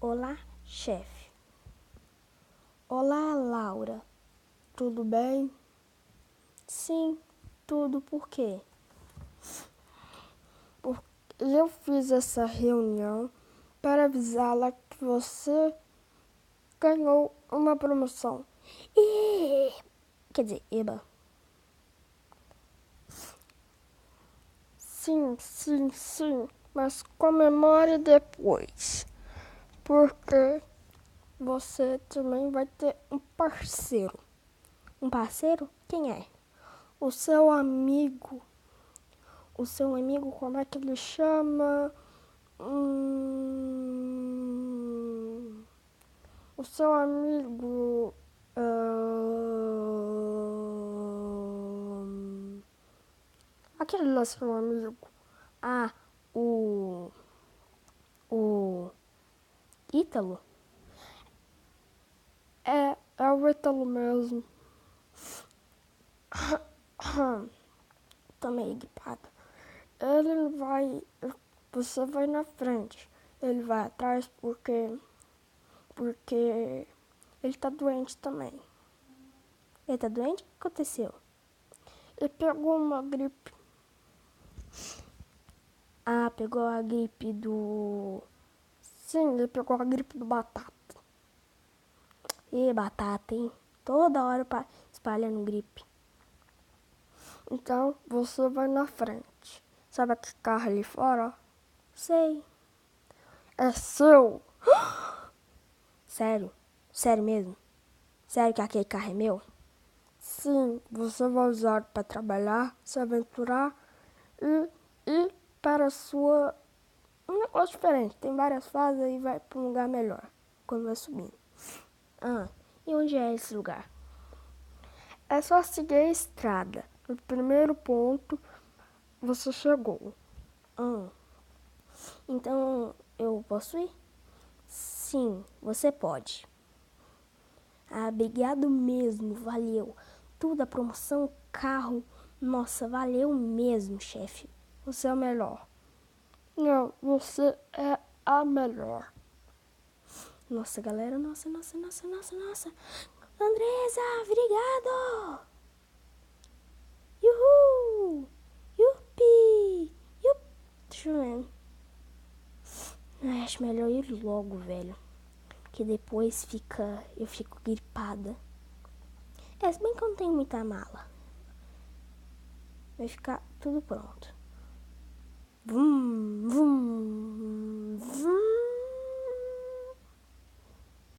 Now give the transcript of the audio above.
Olá, chefe. Olá, Laura. Tudo bem? Sim, tudo. Por quê? Porque eu fiz essa reunião para avisá-la que você ganhou uma promoção. Quer dizer, eba. Sim, mas comemore depois. Porque você também vai ter um parceiro. Um parceiro? Quem é? O seu amigo. O seu amigo, como é que ele chama? O seu amigo. Aquele lá, seu amigo. Ah, o. O. Ítalo? É o Ítalo mesmo. Tô meio gripada. Ele vai. Você vai na frente. Ele vai atrás porque ele tá doente também. Ele tá doente? O que aconteceu? Ele pegou uma gripe. Ah, pegou a gripe do... Sim, ele pegou a gripe do Batata. E Batata, hein? Toda hora espalhando gripe. Então, você vai na frente. Sabe aquele carro ali fora? Sei. É seu. Sério? Sério mesmo? Sério que aquele carro é meu? Sim, você vai usar para trabalhar, se aventurar e para a sua... Um negócio diferente. Tem várias fases e vai para um lugar melhor quando vai subindo. Ah, e onde é esse lugar? É só seguir a estrada. No primeiro ponto, você chegou. Então, eu posso ir? Sim, você pode. Ah, obrigado mesmo, valeu. Tudo, a promoção, carro. Nossa, valeu mesmo, chefe. Você é o melhor. Não, você é a melhor. Nossa, galera, nossa. Andresa, obrigado! Uhul! Yupi! Deixa eu ver. Acho melhor ir logo, velho. Que depois eu fico gripada. Se bem que eu não tenho muita mala. Vai ficar tudo pronto. Vum!